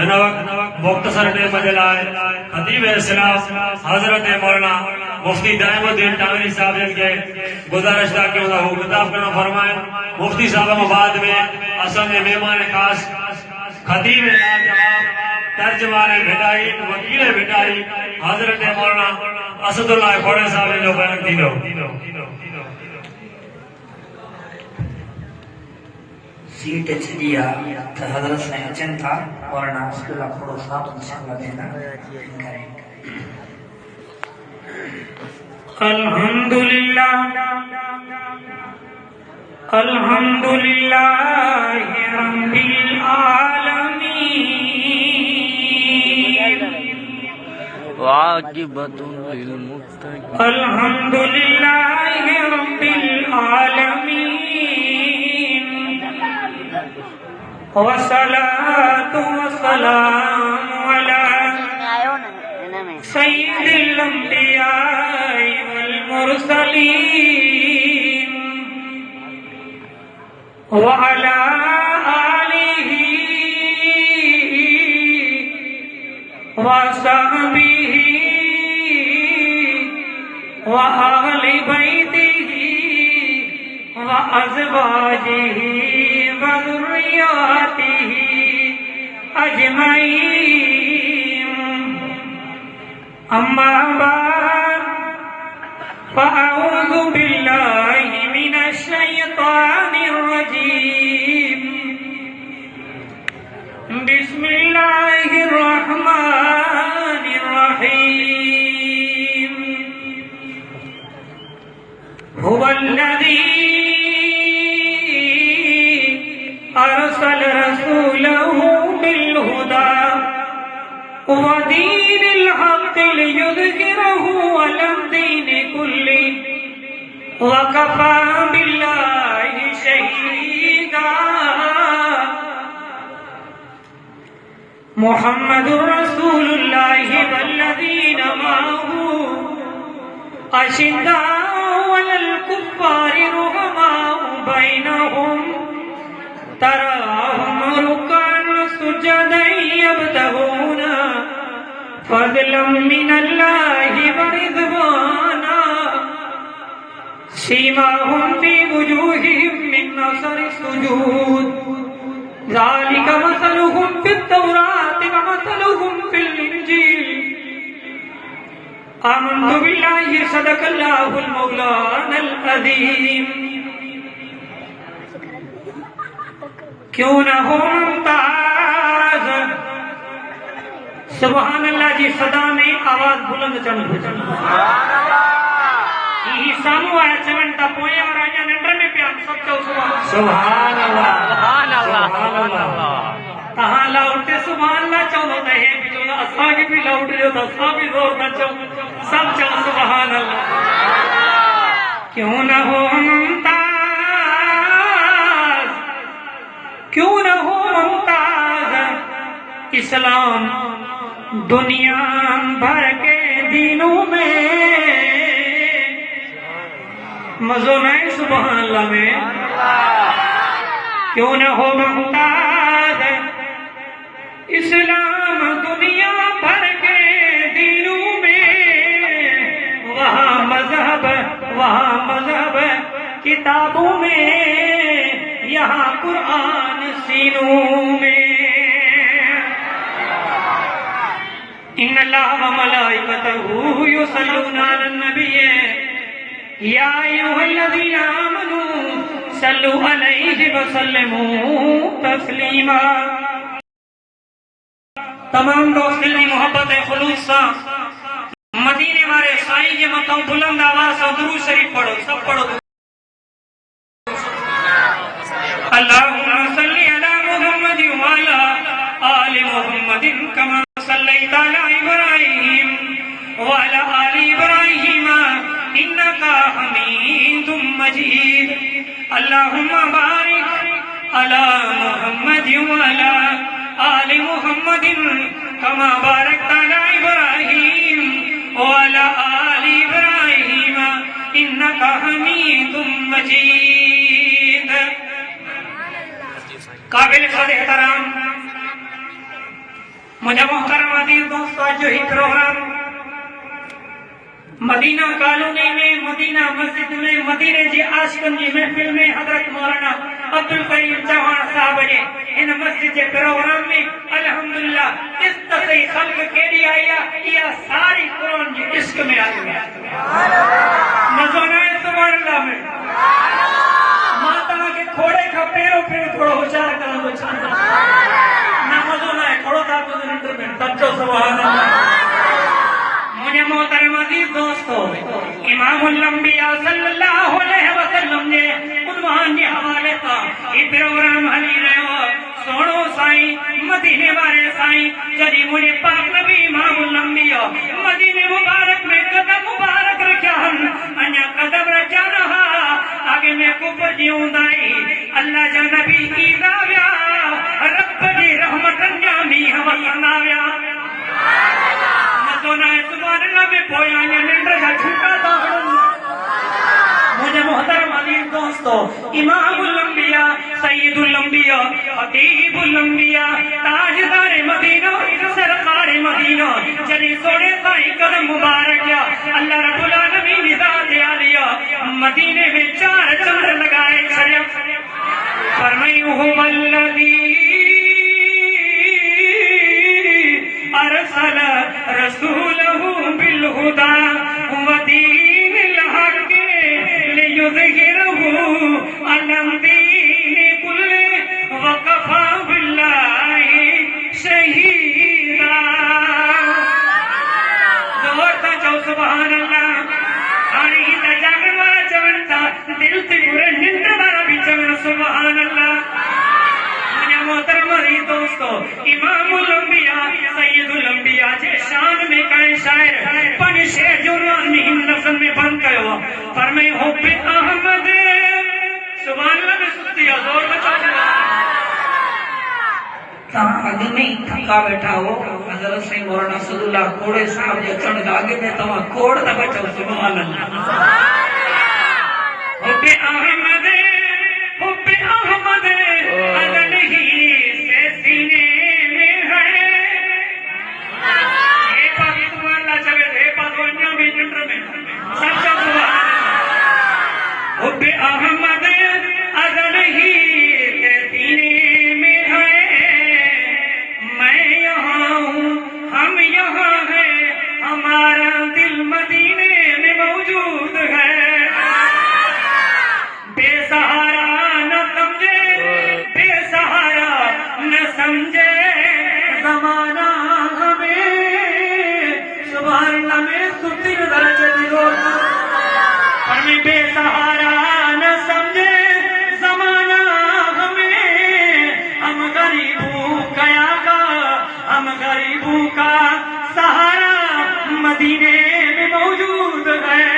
مختصر ٹائم دے لائے خطیب اسلام حضرت مولانا مفتی دائم الدین ٹانگری صاحب جن کے گزارش دا کہ انہوں نے خطاب کرنا فرمائیں. مفتی صاحب مباد میں اصل میں مہمان خاص خطیب ترجمان بھٹائی وکیل بھٹائی حضرت مولانا اسد اللہ کھوڑے صاحب نے جو بیان دی دو سیٹ چھڑیا تو حضرت سے اچن تھا مولانا اسد اللہ کھوڑے صاحب انشاءاللہ دینا کریں. الحمدللہ الحمدللہ رب العالمین وعاقبۃ للمتقین الحمدللہ رب العالمین والصلاة والسلام علی سید الانبیاء والمرسلین وعلى آلہ وصحبہ وآل بیتہ وازواجہ وذریاتہ اجمعین. اما بعد فاعوذ باللہ من الشیطان الرجیم. بسم اللہ الرحمن الرحیم. هو الذی ارسل رسولہ بالہدی ودین الحق لیظہرہ علی الدین کلہ وکفی باللہ شہیدا. محمد رسول اللہ والذین معہ اشداء علی الکفار رحماء بینہم تراہم رکعا سجدا یبتغون فضلا من اللہ ورضوانا سیماہم فی وجوہہم من اثر السجود ذالک مثلہم فی التوراۃ ومثلہم فی الانجیل. آمنت باللہ صدق اللہ المولانا العظیم. کیوں نہ ہو ممتاز. سبحان اللہ جی صدا میں آواز بلند چند یہ سامو آیا چونٹا پوئے اور آیا ننڈر میں پیان سب چاو سبحان اللہ سبحان اللہ سبحان اللہ. تہاں لاؤٹے سبحان اللہ چاو ہوتا ہے جو اسا کی بھی لاؤٹے جو تھا سا بھی زور نہ چاو سب چاو سبحان اللہ. کیوں نہ ہو ممتاز کیوں نہ ہو ممتاز اسلام دنیا بھر کے دینوں میں مزو نہیں سبحان اللہ میں. کیوں نہ ہو ممتاز اسلام دنیا بھر کے دینوں میں وہاں مذہب کتابوں میں یہاں قرآن سینوں میں. ان اللہ و ملائکتہ یصلون علی النبی یا ایھا الذین آمنوا صلوا علیہ وسلموا تسلیما. تمام دوست دلی محبت خلوص سا مدینے والے سائی کے مقام بلند آواز سے درود شریف پڑھو سب پڑھو. اللہم صلی علی محمد وعلی آل محمد کما صلیت علی ابراہیم وعلی آل ابراہیم انکا حمید مجید. اللہم بارک علی محمد وعلی آل محمد کما بارکت علی ابراہیم وعلی آل ابراہیم انکا حمید مجید. قابل خد احترام مجھے محترم عزیز دوستو جو ہی پروگرام مدینہ کالونی میں مدینہ مسجد میں مدینے جی عاشقن جی محفل میں حضرت مولانا عبدالکریم چوہان صاحب نے ان مسجد کے پروگرام میں الحمدللہ اس تسی خلق کیڑی آیا یہ ساری قرآن جی عشق میں آئی ہے مزونہ ہے سبحان اللہ میں ماتا کے کھوڑے کا پیرو پھر تھوڑا ہوشار کرنا تو چاہتا نہ مزونہ ہے کھوڑا تھا تو زنندر میں تبچو سبحان اللہ مجھے محترم عزیز دوستو امام الانبیاء صلی اللہ علیہ وسلم نے عنوان نے حوالے تھا یہ پروگرام ہلی رہے ہو سوڑو سائیں مدینے بارے سائیں جدی مجھے پاک نبی امام الانبیاء مدینے مبارک میں قدم مبارک رکھا ہم انیا قدم رکھا رہا آگے میں کفر جیوں دائی اللہ جا نبی کی داویا رب جی رحمت انجامی ہم سناویا سبحان اللہ میں پویا نندر کا چھوٹا تھا مجھے محترم عزیز دوستو امام الانبیاء سید الانبیاء حبیب الانبیاء تاجدار مدینہ سرکار مدینہ جنی سوڑے سائی قدم مبارک یا اللہ رب العالمین ذات عالیہ مدینے میں 4 چندر لگائے شریف فرمائیہم الذی ارسل رسوله بالهدى ودين الحق ليظهره على الدين كله وكفى بالله شهيدا زورتا جو سبحان اللہ آنی ہی تا جاگن والا چونتا دل سے پورے نندر والا بھی چون سبحان اللہ محترم عزیز دوستو امام الانبیاء سید الانبیاء جے شان میں کہیں شاعر پن شیر جو نان میں ہم لفظن میں بند کرو فرمائے حب احمد سبحان اللہ میں سکتی ہے زور بچا جا تاں اگے میں تھکا بیٹھا ہو حضرت سے مولانا صلی اللہ کوڑے صاحب جو چڑھ آگے میں تمہاں کوڑ تا بچا سبحان اللہ حب احمد حب احمد اگر ہی سے سینے میں ہے اے پاکی سبحان اللہ چلے اے پاکی انجا میں جنر میں سچا سبحان اللہ حب احمد اگر ہی سے سینے میں ہے میں یہاں ہوں ہم یہاں ہیں ہمارا دل مدینے میں موجود ہے بے سہارا نہ سمجھے بے سہارا نہ سمجھے زمانہ ہمیں سبحان اللہ میں ستی درجہ دیور ہمیں بے سہارا نہ سمجھے زمانہ ہمیں ہم غریبوں کا سہارا مدینے میں موجود ہے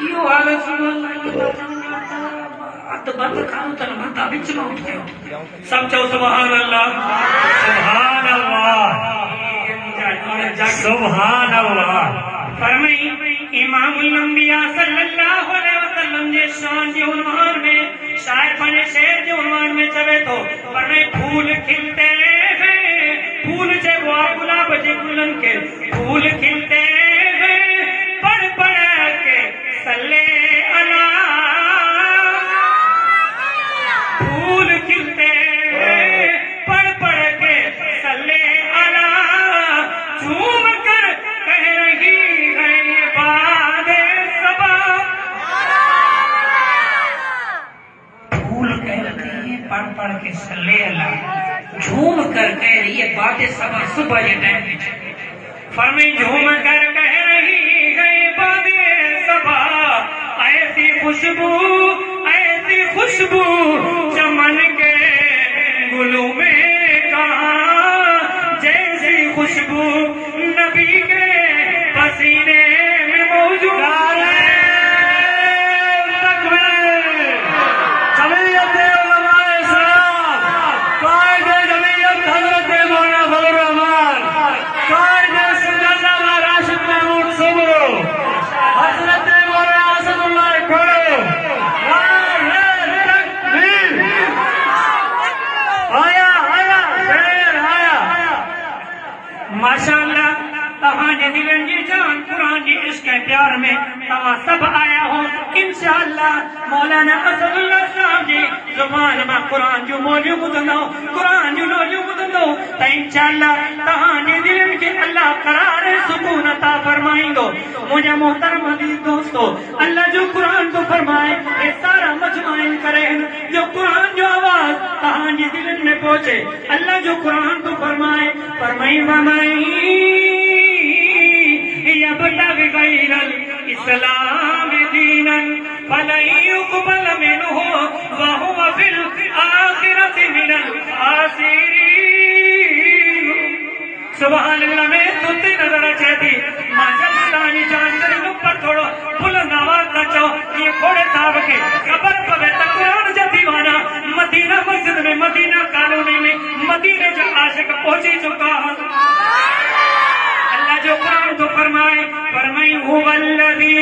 یو آلہ سبحان سب چاہو سبحان اللہ سبحان اللہ سبحان اللہ فرمائی امام الانبیاء صلی اللہ علیہ وسلم جے شان جے عنوان میں شاعر بنے شعر جے عنوان میں چوے تو فرمائی پھول کھلتے ہیں پھول جے وہ گلاب جے گلن کے پھول کھلتے ہیں پڑھ پڑھ کے صلی اللہ پھول کھلتے پڑھ پڑھ کے صلی اللہ جھوم کر کہہ رہی ہے یہ باد صبا پھول کہتے ہیں پڑھ پڑھ کے صلی اللہ جھوم کر کہہ رہی ہے باد صبا صبح یہ ٹائم میں فرمی جھوم کر کہہ رہی ہے باد صبا ایسی خوشبو چمن کے گلوں میں کہاں جیسی خوشبو نبی کے پسینے میں موجود ہے جمعیت علماء اسلام قائد جمعیت حضرت مولانا فضل الرحمان قائد سجادہ راشد محمود صبرو حضرت مولانا اسد اللہ کھوڑو تکبیر دلن جی جان قرآن جی عشق پیار میں توا سب آیا ہو انشاءاللہ مولانا اسد اللہ صاحب جی زبان میں قرآن جو مولیو بدنو قرآن جو مولیو بدنو تا انشاءاللہ تہاں جی دلن کے اللہ قرار سکون عطا فرمائیں گو. مجھے محترم عزیز دوستو اللہ جو قرآن تو فرمائے یہ سارا مجمعین کرے جو قرآن جو آواز تہاں جی دلن میں پہنچے اللہ جو قرآن تو فرمائے فرمائی يبتغي غير الإسلام دينا فلن يقبل منه وهو في الآخرة من الخاسرين. سبحان اللہ میں تُتی نظر چاہتی ماجد لانی جان کر نپر تھوڑو بلند آواز نہ چاہو یہ کھوڑے تاب کے خبر پویتا قرآن جا دیوانا مدینہ مسجد میں مدینہ کالونی میں مدینہ جو عاشق پہنچی چکا اللہ جو قرآن تو فرمائے هو الذی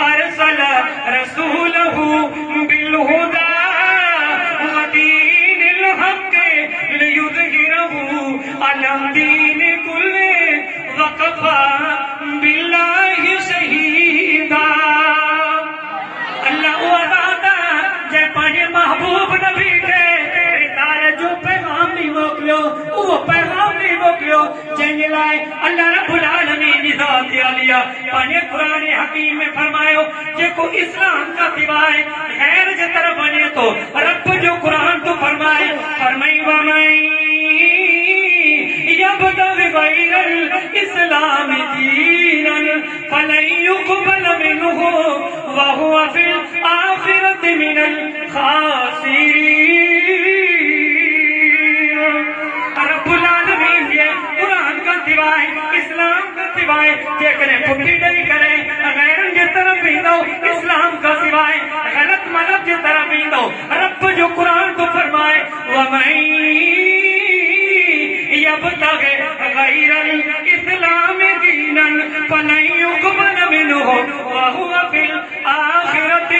ارسل رسولہ بالہدى ودین الحق لیظہرہ علی الدین کلہ وکفی باللہ شہیدا. اللہ وعدہ جے پانے محبوب نبی کے رسالت جو پیغام نہیں موکلیو وہ پیغام نہیں موکلیو جنگ لائے اللہ رب العالمین کی ذات عالیہ پانے قرآن حکیم میں فرمائیو کہ کو اسلام کا سوائے غیر سے طرف بنے تو رب جو قرآن تو فرمائے فرمائی وَمَن يَبْتَغِ غَيْرَ الْإِسْلَامِ دِينًا فَلَن يُقْبَلَ مِنْهُ وَهُوَ فِي الْآخِرَةِ مِنَ الْخَاسِرِينَ. رب العالمین یہ قرآن کا سوائے اسلام کا سوائے کہ کرے پھٹی نہیں کرے غیر کی طرف بھی دو اسلام کا سوائے غلط مذہب کی طرف بھی دو رب جو قرآن کو فرمائے وَمَن يَبْتَغِ غَيْرَ الْإِسْلَامِ دِينًا فَلَن يُقْبَلَ مِنْهُ وَهُوَ فِي الْآخِرَةِ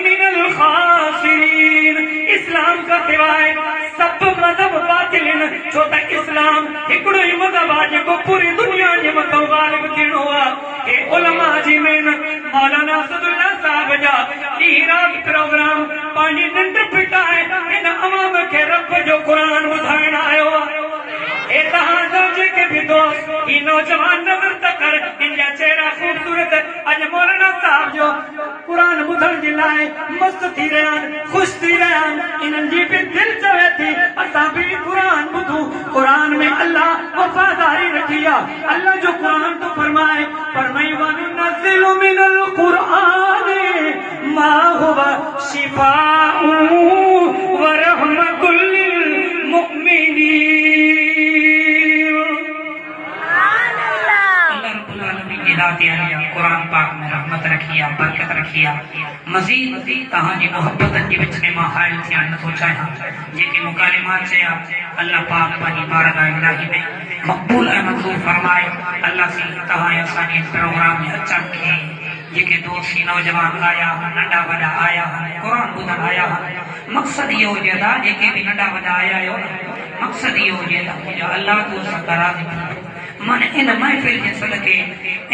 مِنَ الْخَاسِرِينَ. اسلام کا سوائے سب مذہب باطل چھوٹا اسلام ہکڑو ہی مذہب آج کو پوری دنیا جی مطلب غالب تھین ہوا کہ علماء جی میں مولانا اسد اللہ صاحب جا ایران پروگرام پانی ننڈ پٹائے ان عوام کے رب جو قرآن بدھائن آئے ہوا اتہاں زوجے کے بھی دوست ہی نوجوان نظر تکر ان جا چہرہ خوبصورت اج مولانا صاحب جو قرآن بدھن جلائے مست تھی رہان خوش تھی رہان انہن جی بھی دل چوے تھی اسا بھی قرآن بدھو قرآن میں اللہ وفاداری رکھیا اللہ جو قرآن تو فرمائے فرمائی وَنُنَزِّلُ مِنَ الْقُرْآنِ مَا هُوَ شِفَاءٌ وَرَحْمَةٌ لِلْمُؤْمِنِينَ. ذات عالیہ قرآن پاک میں رحمت رکھیا برکت رکھیا مزید تہاں جی محبت جی وچ میں حائل تھیا نہ سوچایا جے کہ مکالمات سے اللہ پاک پانی بارگاہ الہی میں مقبول منظور فرمائے. اللہ سے تہاں انسانی پروگرام میں اچھا کے جے کہ دوسری نوجوان آیا ننڈا وڈا آیا قرآن بدھن آیا مقصد یہ ہو جاتا جے کہ بھی ننڈا وڈا آیا ہو مقصد یہ ہو جاتا اللہ تو سکرا من ان محفل کے صدقے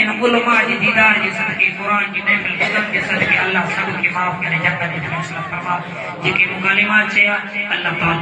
ان علماء جی دیدار کے صدقے قرآن کی محفل بدن کے صدقے اللہ سب کے معاف کرے جنت میں فیصلہ فرما جے کہ مکالمات سے اللہ تعالی